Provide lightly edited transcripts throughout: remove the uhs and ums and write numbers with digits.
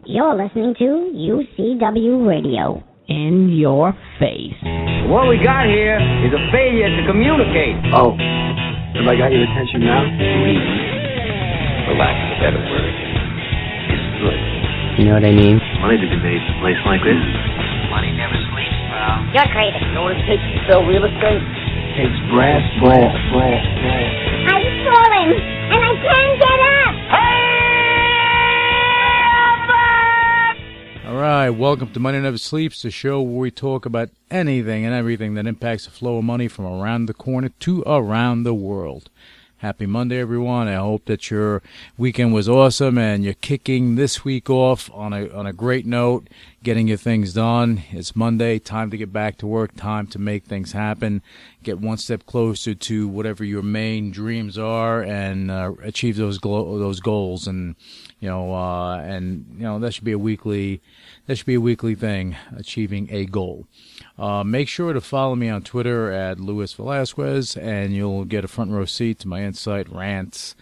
You're listening to UCW Radio. In your face. What we got here is a failure to communicate. Oh, have I got your attention now? For lack of a better word, is good. You know what I mean? Money to be made in a place like this. Money never sleeps, pal. You're crazy. You know what it takes to sell real estate? It takes brass. I'm falling, and I can't get up. All right, welcome to Money Never Sleeps, the show where we talk about anything and everything that impacts the flow of money from around the corner to around the world. Happy Monday, everyone. I hope that your weekend was awesome and you're kicking this week off on a great note, getting your things done. It's Monday, time to get back to work, time to make things happen, get one step closer to whatever your main dreams are and achieve those goals. And that should be a weekly thing, achieving a goal. Make sure to follow me on Twitter at Luis Velazquez, and you'll get a front row seat to my insight, rants,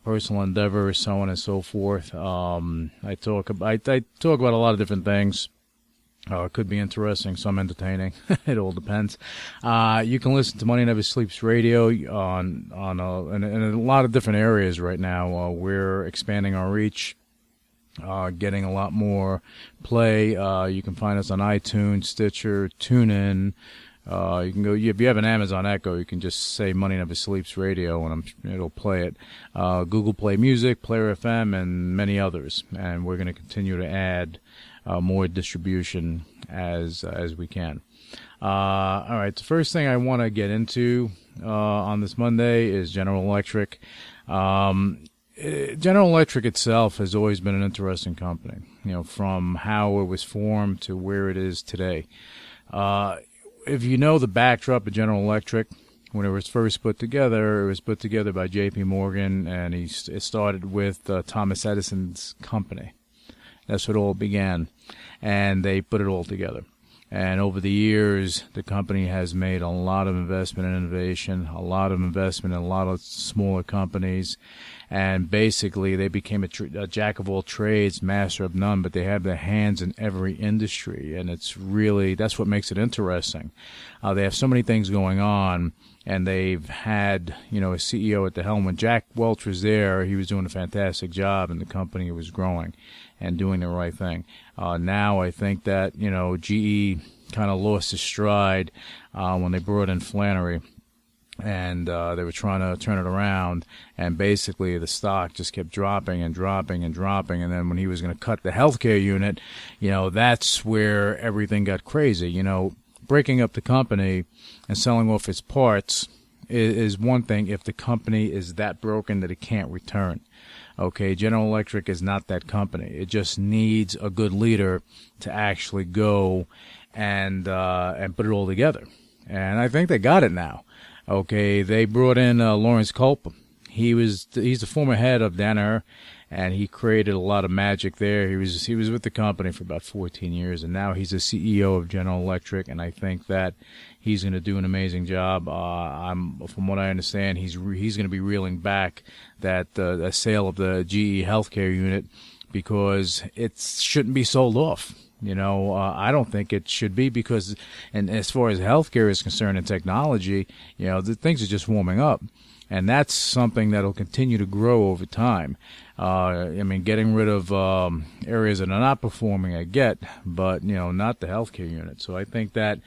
personal endeavors, so on and so forth. I talk about a lot of different things. It could be interesting, some entertaining. It all depends. You can listen to Money Never Sleeps Radio in a lot of different areas right now. We're expanding our reach. Getting a lot more play. You can find us on iTunes, Stitcher, TuneIn. You can go, if you have an Amazon Echo, you can just say Money Never Sleeps Radio and it'll play it. Google Play Music, Player FM, and many others. And we're going to continue to add more distribution as we can. All right, the first thing I want to get into on this Monday is General Electric. General Electric itself has always been an interesting company, from how it was formed to where it is today. If you know the backdrop of General Electric, when it was first put together, it was put together by J.P. Morgan, and it started with Thomas Edison's company. That's what it all began, and they put it all together. And over the years, the company has made a lot of investment in innovation, a lot of investment in a lot of smaller companies. And basically, they became a jack of all trades, master of none, but they have their hands in every industry. And that's what makes it interesting. They have so many things going on, and they've had, a CEO at the helm. When Jack Welch was there, he was doing a fantastic job, and the company was growing and doing the right thing. Now I think that, GE kind of lost its stride when they brought in Flannery. And they were trying to turn it around, and basically the stock just kept dropping and dropping and dropping. And then when he was going to cut the healthcare unit, that's where everything got crazy. Breaking up the company and selling off its parts is one thing if the company is that broken that it can't return. Okay, General Electric is not that company. It just needs a good leader to actually go and put it all together. And I think they got it now. Okay, they brought in Lawrence Culp. He's the former head of Danaher, and he created a lot of magic there. He was with the company for about 14 years, and now he's the CEO of General Electric, and I think that he's going to do an amazing job. From what I understand, he's going to be reeling back that sale of the GE healthcare unit because it shouldn't be sold off. I don't think it should be because, and as far as healthcare is concerned and technology, the things are just warming up. And that's something that'll continue to grow over time. Getting rid of areas that are not performing, I get, but, not the healthcare unit. So I think that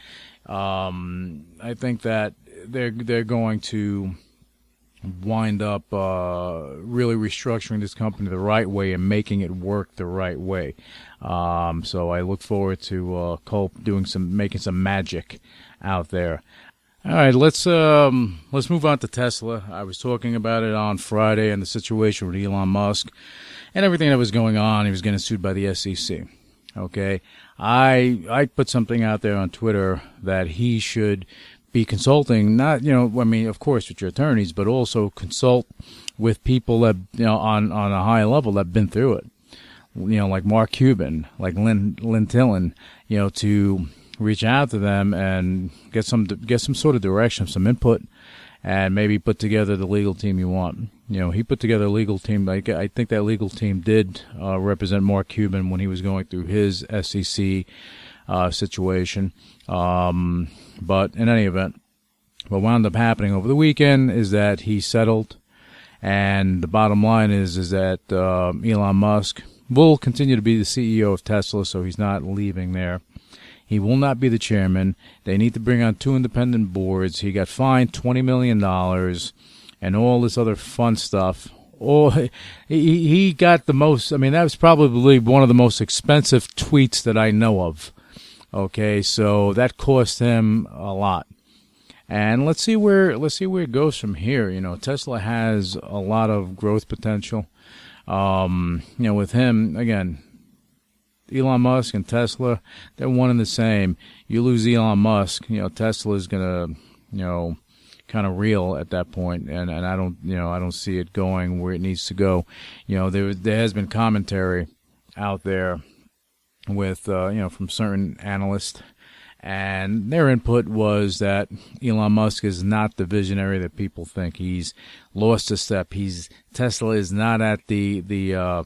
they're going to wind up really restructuring this company the right way and making it work the right way. So I look forward to Culp making some magic out there. All right, let's move on to Tesla. I was talking about it on Friday and the situation with Elon Musk and everything that was going on. He was getting sued by the SEC. Okay, I put something out there on Twitter that he should be consulting, not, of course with your attorneys, but also consult with people that, on a high level that have been through it. Like Mark Cuban, like Lynn Tillon, to reach out to them and get some sort of direction, some input, and maybe put together the legal team you want. He put together a legal team. I think that legal team did represent Mark Cuban when he was going through his SEC situation. But in any event, what wound up happening over the weekend is that he settled, and the bottom line is that Elon Musk will continue to be the CEO of Tesla, so he's not leaving there. He will not be the chairman. They need to bring on 2 independent boards. He got fined $20 million and all this other fun stuff. He got the most, that was probably one of the most expensive tweets that I know of. Okay, so that cost him a lot. And let's see where it goes from here. Tesla has a lot of growth potential. With him, again, Elon Musk and Tesla, they're one and the same. You lose Elon Musk, Tesla is going to, kind of reel at that point, and I don't see it going where it needs to go. There has been commentary out there with from certain analysts, and their input was that Elon Musk is not the visionary that people think. He's lost a step. Tesla is not at the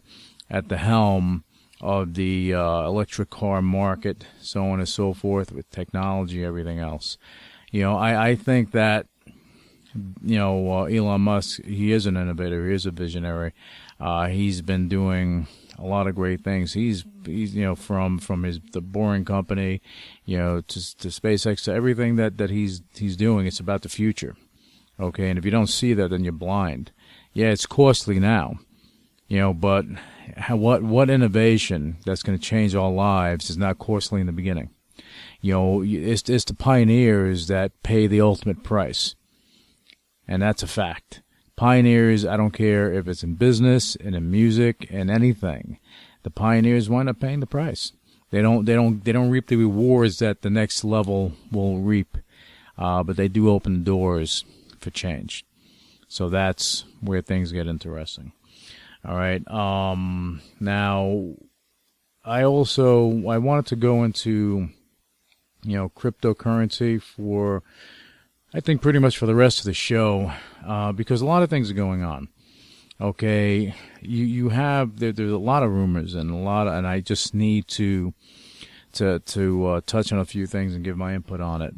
helm of the electric car market, so on and so forth, with technology, everything else. I think that Elon Musk, he is an innovator. He is a visionary. He's been doing a lot of great things. He's from the Boring Company, to SpaceX, to everything that he's doing. It's about the future. Okay, and if you don't see that, then you're blind. Yeah, it's costly now, but what innovation that's going to change our lives is not costly in the beginning. It's the pioneers that pay the ultimate price. And that's a fact. Pioneers, I don't care if it's in business and in music and anything, the pioneers wind up paying the price. They don't reap the rewards that the next level will reap, but they do open doors for change. So that's where things get interesting. All right. Now, I wanted to go into cryptocurrency for, I think, pretty much for the rest of the show, because a lot of things are going on. Okay, you have there's a lot of rumors and and I just need to touch on a few things and give my input on it.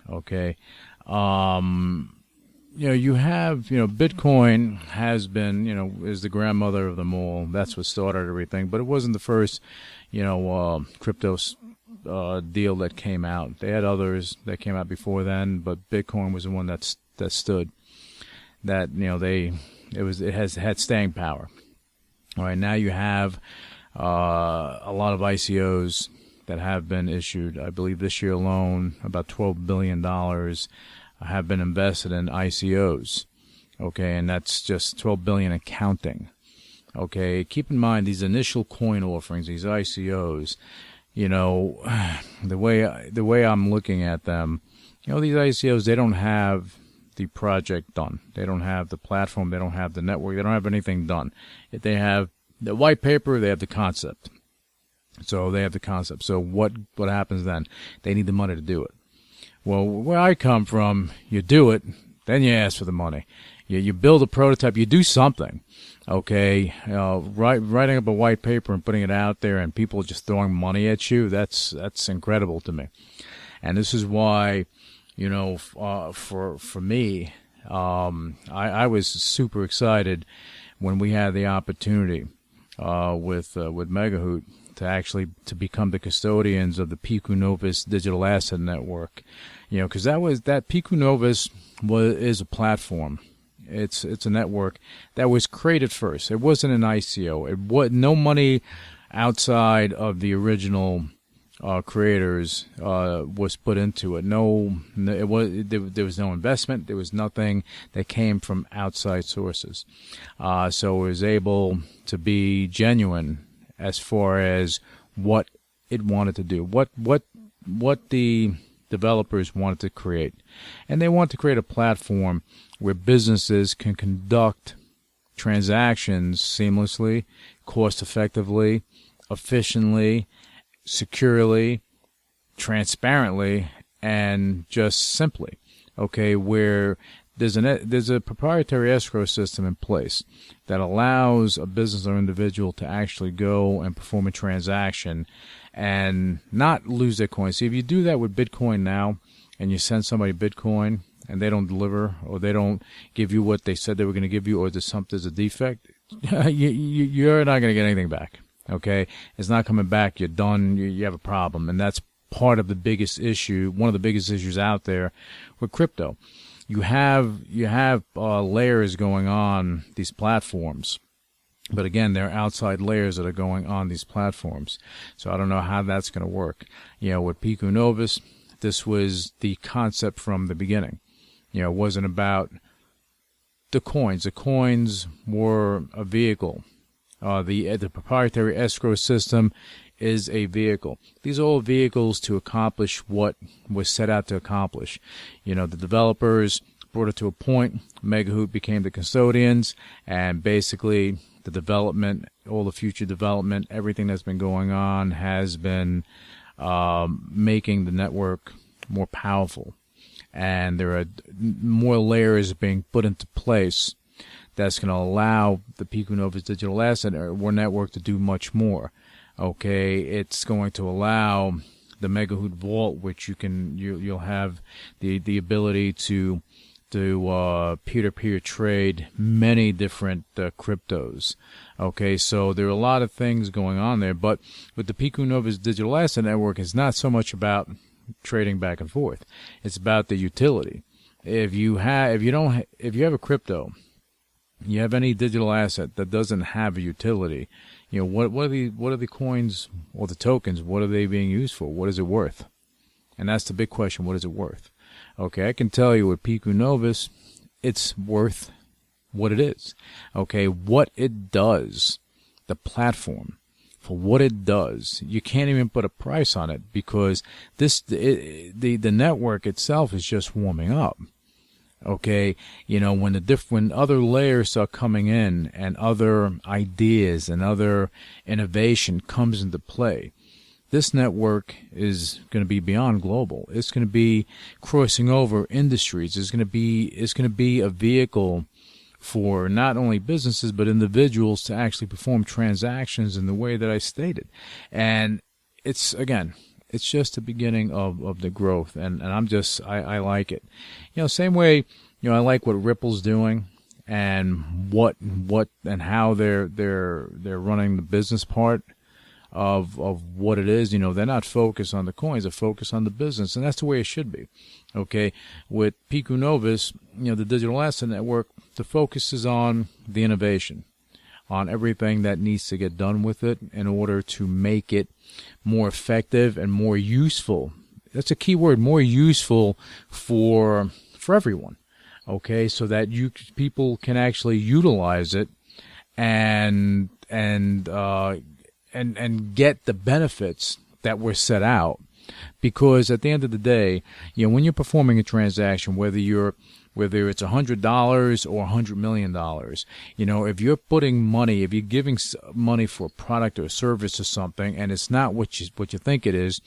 Okay, you have Bitcoin has been is the grandmother of them all. That's what started everything, but it wasn't the first crypto deal that came out. They had others that came out before then, but Bitcoin was the one that stood. That it has had staying power. All right, now you have a lot of ICOs that have been issued. I believe this year alone, about $12 billion have been invested in ICOs. Okay, and that's just $12 billion and counting. Okay, keep in mind these initial coin offerings, these ICOs. The way I'm looking at them, these ICOs, they don't have the project done. They don't have the platform. They don't have the network. They don't have anything done. They have the white paper. They have the concept. So they have the concept. So what happens then? They need the money to do it. Well, where I come from, you do it, then you ask for the money. You build a prototype. You do something. Okay, writing up a white paper and putting it out there, and people just throwing money at you. That's incredible to me. And this is why, for me, I was super excited when we had the opportunity with Megahoot to become the custodians of the Pico Novus digital asset network. Because that Pico Novus is a platform. It's a network that was created first. It wasn't an ICO. It was no money outside of the original creators was put into it. There was no investment. There was nothing that came from outside sources. So it was able to be genuine as far as what it wanted to do, what the developers wanted to create. And they want to create a platform where businesses can conduct transactions seamlessly, cost-effectively, efficiently, securely, transparently, and just simply, okay, where there's a proprietary escrow system in place that allows a business or individual to actually go and perform a transaction and not lose their coin. See, if you do that with Bitcoin now, and you send somebody Bitcoin and they don't deliver, or they don't give you what they said they were going to give you, or there's a defect, you're not going to get anything back. Okay, it's not coming back. You're done. You have a problem, and that's part of the biggest issue. One of the biggest issues out there with crypto. You have layers going on these platforms, but again, there are outside layers that are going on these platforms. So I don't know how that's going to work. With Pico Novus, this was the concept from the beginning. It wasn't about the coins. The coins were a vehicle. The proprietary escrow system is a vehicle. These are all vehicles to accomplish what was set out to accomplish. The developers brought it to a point. Megahoot became the custodians, and basically the development, all the future development, everything that's been going on has been making the network more powerful. And there are more layers being put into place that's going to allow the Pico Novus digital asset or network to do much more. Okay, it's going to allow the Megahoot Vault, which you'll have the ability to peer-to-peer trade many different cryptos. Okay, so there are a lot of things going on there, but with the Pico Novus digital asset network, it's not so much about trading back and forth. It's about the utility. If you have a crypto, you have any digital asset that doesn't have a utility, what are the coins or the tokens? What are they being used for? What is it worth? And that's the big question. What is it worth? Okay, I can tell you with Pico Novus, it's worth what it is. Okay, what it does, the platform, for what it does, you can't even put a price on it, because the network itself is just warming up. Okay, when other layers start coming in and other ideas and other innovation comes into play, this network is going to be beyond global. It's going to be crossing over industries. It's going to be a vehicle for not only businesses but individuals to actually perform transactions in the way that I stated. And it's just the beginning of the growth, and I like it. Same way, I like what Ripple's doing and what and how they're running the business part of what it is. They're not focused on the coins, they're focused on the business, and that's the way it should be. Okay, with Pico Novus, the digital asset network, the focus is on the innovation, on everything that needs to get done with it in order to make it more effective and more useful. That's a key word, more useful for everyone. Okay, so that people can actually utilize it and get the benefits that were set out. Because at the end of the day, when you're performing a transaction, whether it's $100 or $100 million, if you're putting money, if you're giving money for a product or a service or something, and it's not what you think it is,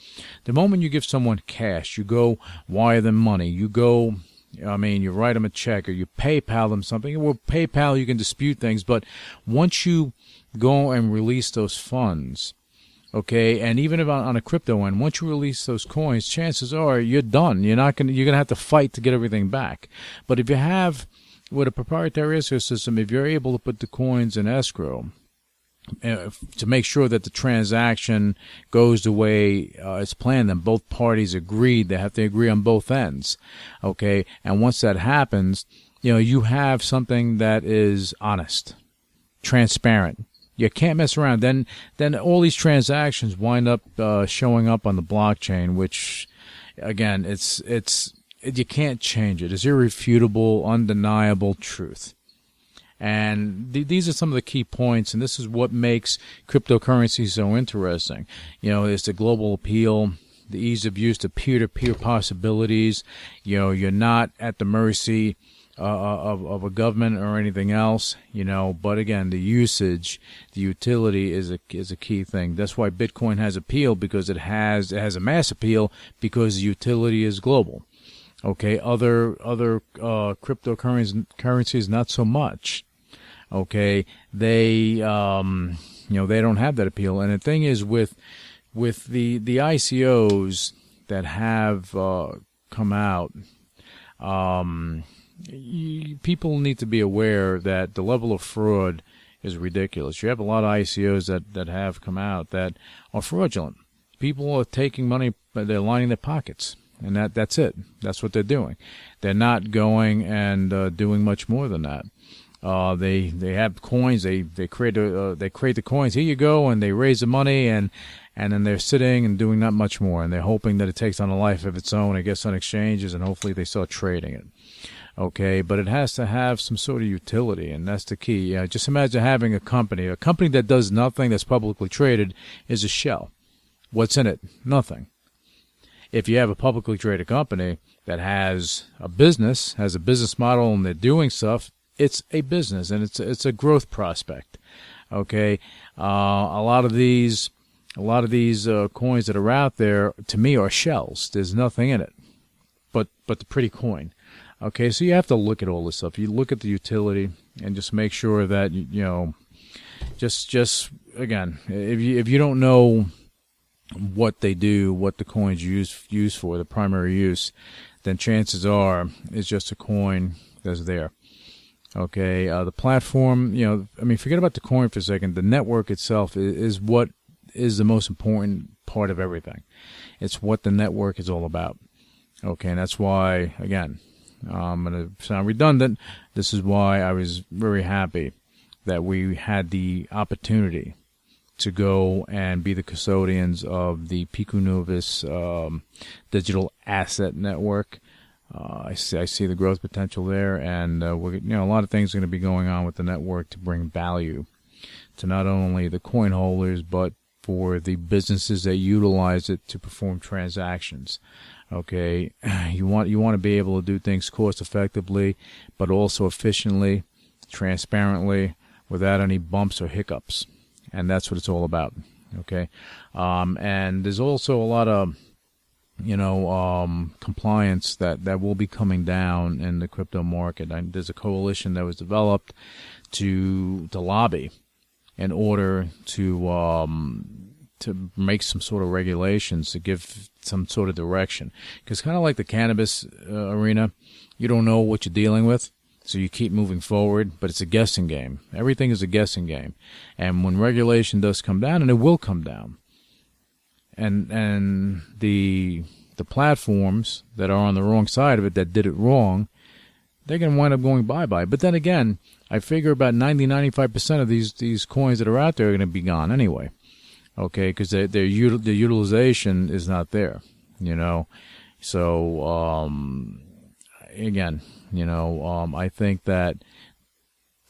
the moment you give someone cash, you go wire them money, you write them a check, or you PayPal them something. Well, PayPal, you can dispute things, but once you go and release those funds, okay, and even if on a crypto end, once you release those coins, chances are you're done. You're gonna have to fight to get everything back. But if you have, with a proprietary escrow system, if you're able to put the coins in escrow to make sure that the transaction goes the way it's planned, and both parties agreed, they have to agree on both ends, okay, and once that happens, you have something that is honest, transparent. You can't mess around. Then all these transactions wind up showing up on the blockchain, which, again, you can't change it. It's irrefutable, undeniable truth. And these are some of the key points, and this is what makes cryptocurrency so interesting. It's the global appeal, the ease of use, the peer-to-peer possibilities. You're not at the mercy of a government or anything else, but again, the usage, the utility is a key thing. That's why Bitcoin has appeal, because it has a mass appeal, because the utility is global. Okay, other cryptocurrencies not so much. Okay, they they don't have that appeal. And the thing is with the ICOs that have come out, people need to be aware that the level of fraud is ridiculous. You have a lot of ICOs that have come out that are fraudulent. People are taking money, but they're lining their pockets, and that's it. That's what they're doing. They're not going and doing much more than that. They have coins. They create the coins. Here you go, and they raise the money, and then they're sitting and doing not much more, and they're hoping that it takes on a life of its own. It gets on exchanges, and hopefully they start trading it. Okay, but it has to have some sort of utility, and that's the key. Just imagine having a company that does nothing, that's publicly traded, is a shell. What's in it? Nothing. If you have a publicly traded company that has a business model, and they're doing stuff, it's a business, and it's a growth prospect. Okay, a lot of these coins that are out there, to me, are shells. There's nothing in it, but the pretty coin. Okay, so you have to look at all this stuff. You look at the utility and just make sure that just again, if you don't know what they do, what the coin's used for, the primary use, then chances are it's just a coin that's there. Okay, the platform, forget about the coin for a second. The network itself is what is the most important part of everything. It's what the network is all about. Okay, and that's why, again, I'm going to sound redundant. This is why I was very happy that we had the opportunity to go and be the custodians of the Pico Novus digital asset network. I see the growth potential there, and a lot of things are going to be going on with the network to bring value to not only the coin holders, but for the businesses that utilize it to perform transactions. Okay, you want to be able to do things cost effectively, but also efficiently, transparently, without any bumps or hiccups, and that's what it's all about. Okay, and there's also a lot of compliance that will be coming down in the crypto market. There's a coalition that was developed to lobby in order to make some sort of regulations to give some sort of direction. Because kind of like the cannabis arena, you don't know what you're dealing with, so you keep moving forward, but it's a guessing game. Everything is a guessing game. And when regulation does come down, and it will come down, and the platforms that are on the wrong side of it, that did it wrong, they're going to wind up going bye-bye. But then again, I figure about 90-95% of these coins that are out there are going to be gone anyway. Okay, because their utilization is not there, So, again, I think that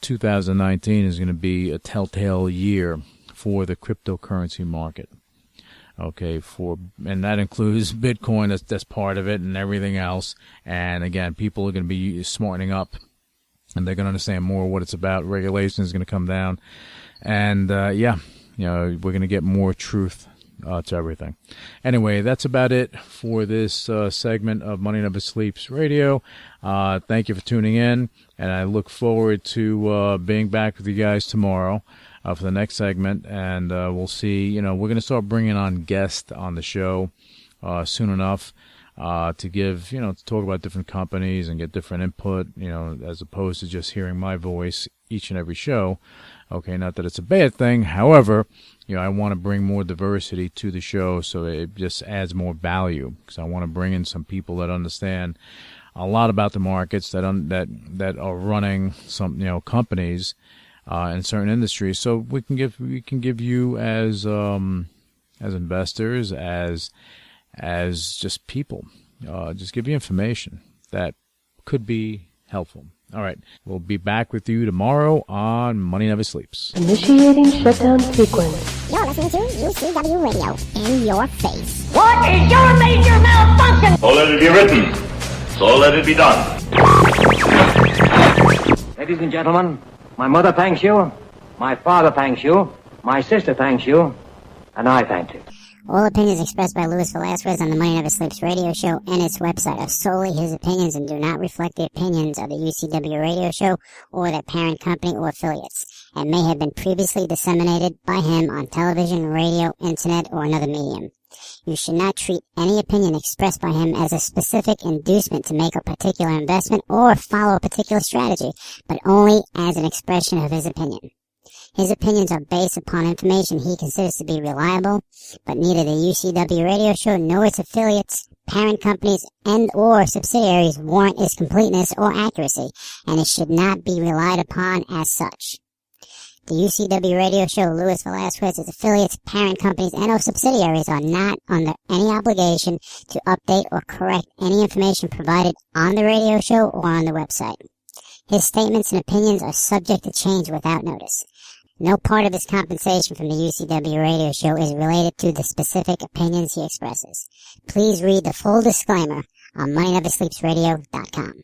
2019 is going to be a telltale year for the cryptocurrency market. Okay, and that includes Bitcoin. That's part of it, and everything else. And again, people are going to be smartening up, and they're going to understand more what it's about. Regulation is going to come down, and we're going to get more truth to everything. Anyway, that's about it for this segment of Money Never Sleeps Radio. Thank you for tuning in, and I look forward to being back with you guys tomorrow for the next segment, and we'll see. We're going to start bringing on guests on the show soon enough to give, to talk about different companies and get different input, as opposed to just hearing my voice each and every show. Okay, not that it's a bad thing. However, I want to bring more diversity to the show, so it just adds more value. Because I want to bring in some people that understand a lot about the markets, that are running some companies in certain industries, so we can give you as investors, as just people, just give you information that could be helpful. All right, we'll be back with you tomorrow on Money Never Sleeps. Initiating shutdown sequence. You're listening to UCW Radio, in your face. What is your major malfunction? So let it be written. So let it be done. Ladies and gentlemen, my mother thanks you, my father thanks you, my sister thanks you, and I thank you. All opinions expressed by Luis Velazquez on the Money Never Sleeps radio show and its website are solely his opinions and do not reflect the opinions of the UCW radio show or their parent company or affiliates, and may have been previously disseminated by him on television, radio, internet, or another medium. You should not treat any opinion expressed by him as a specific inducement to make a particular investment or follow a particular strategy, but only as an expression of his opinion. His opinions are based upon information he considers to be reliable, but neither the UCW radio show nor its affiliates, parent companies, and or subsidiaries warrant its completeness or accuracy, and it should not be relied upon as such. The UCW radio show, Luis Velazquez, its affiliates, parent companies, and or subsidiaries are not under any obligation to update or correct any information provided on the radio show or on the website. His statements and opinions are subject to change without notice. No part of his compensation from the UCW radio show is related to the specific opinions he expresses. Please read the full disclaimer on MoneyNeverSleepsRadio.com.